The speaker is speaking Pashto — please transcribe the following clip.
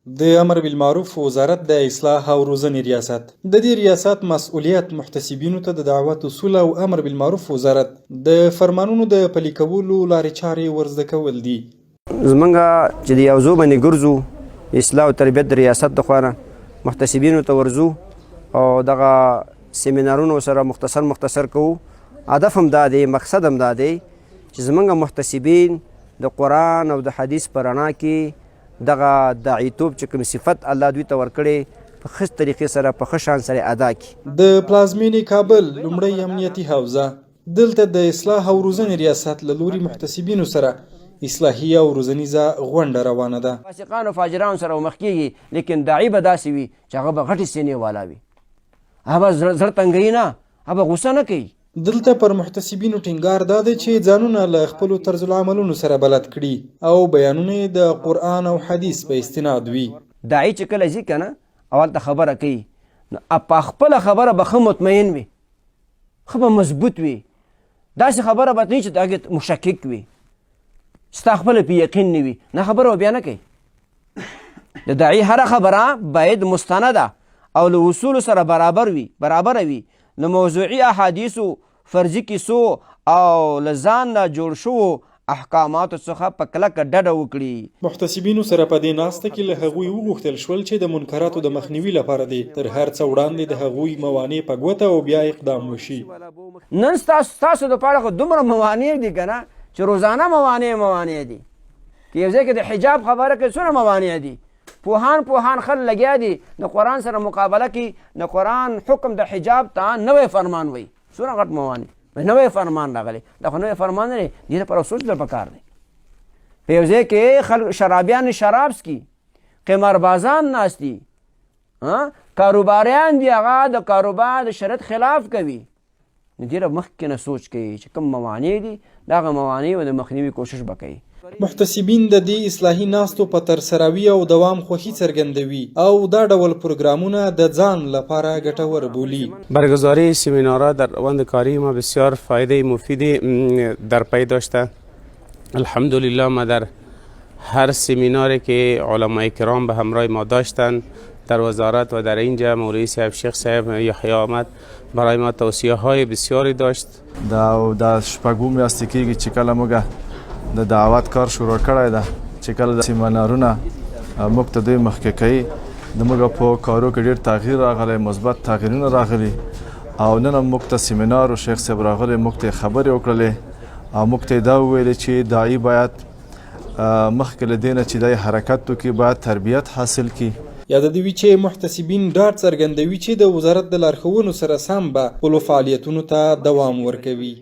د امر بالمعروف وزارت د اصلاح او روزنې ریاست د دې ریاست مسؤلیت محتسبینو ته د دعوت اصول او امر بالمعروف وزارت د فرمانونو د پلي کولو لارې چارې ورزده کول دي. زمونږ چې د یو ځو باندې ګرځو اصلاح او تربیت د ریاست د خوا نه محتسبینو ته ورځو او دغه سیمینارونو سره مختصر کوو. هدف هم دا دی، مقصد هم دا دی چې زمونږ محتسبین د قرآن او د حدیث په رڼا کې دغه داعیتوب چې کوم صفت الله دوی ته ورکړی په ښه طریقې سره په ښه شان سره ادا کړي. د پلازمینې کابل لومړی امنیتي حوزه دلته د اصلاح او روزنې ریاست له لوري محتسبینو سره اصلاحي او روزنیزه غونډه روانه ده. فاسقانو فاجرانو سره مخ کېږي، لیکن داعي به داسې وي چې هغه به غټې سینې والا وي، هغه به زړه تنګوي نه، هغه به غوسه نه کوي. دلته پر محتسبینو ټینګار دا دی چې ځانونه له خپلو طرز العملونو سره بلد کړي او بیانونه یې د قرآن او حدیث په استناد وي. داعي چې کله ځي که نه اول ته خبره کوي، نو په خپله خبره به ښه مطمئن وي، ښه به مضبوط وي. داسې خبره به نه چې د هغې مشکک وي، ستا خپله پې یقین نه وي، نه خبره به بیا نه کوي. د داعي هره خبره باید مستنده او له اصولو سره برابره وي. له موضوعي احادیثو، فرضي کیسو او له ځان نه جوړ شوو احکاماتو څخه په کلکه ډډه وکړي. محتسبینو سره په دې ناسته کې له هغوی وغوښتل شول چې د منکراتو د مخنیوي لپاره دي تر هر څه وړاندې د هغوی موانع په ګوته او بیا اقدام وشي. نن ستاسو دپاره خو دومره موانع دي که نه چې روزانه موانع دي. که یو ځای کې د حجاب خبره کوي څومره موانع دي. پوهان خل لګیا دي د قرآن سره مقابله کې د قرآن حکم د حجاب ته نوی فرمان وي. څومره غټ موانع، نوی فرمان راغلی. دا خو نوی فرمان نه دی، دې لپاره سوچ در پکار دی. په یو ځای کې خلک شرابیان شراب څکي، قماربازان ناست دي، کاروباریان دي هغه د کاروبار د شریعت خلاف کوي. نو ډېره مخکې نه سوچ کوي چې کوم موانع دي، د هغه موانعو د مخنیوي کوشش به کوي. محتسبین د دې اصلاحي ناستو په ترسروي او دوام خوښي څرګندوي او دا ډول پروگرامونه د ځان لپاره ګټور بولي. برگزاری سمینارها در روند کاری ما بسیار فایده مفیدی در پی داشته. الحمدلله ما در هر سمیناری که علماء کرام به همراه ما داشتن در وزارت و در اینجا مولوی صاحب شیخ صاحب یحیی آمد برای ما توصیه های بسیاری داشت. دا شپږم میاشتې کېږي چې کله موږ د دعوت کار شروع کړی ده، چې کله د سیمینارونه موږ ته دوی مخکې کوي. د موږ په کارو کې ډېر تغییر راغلی، مثبت تغییرونه راغلي او نن هم موږ ته سیمینار و شیخ صاحب راغلی، موږ ته خبرې وکړلې او موږ ته دا وویلې چې داعي باید مخکې له دې نه چې دی حرکت وکړي باید تربیت حاصل کړي. یاد دې وي چې محتسبین ډاډ څرګندوي چې د وزارت د لارښوونو سره سم به خپلو فعالیتونو ته دوام ورکوي.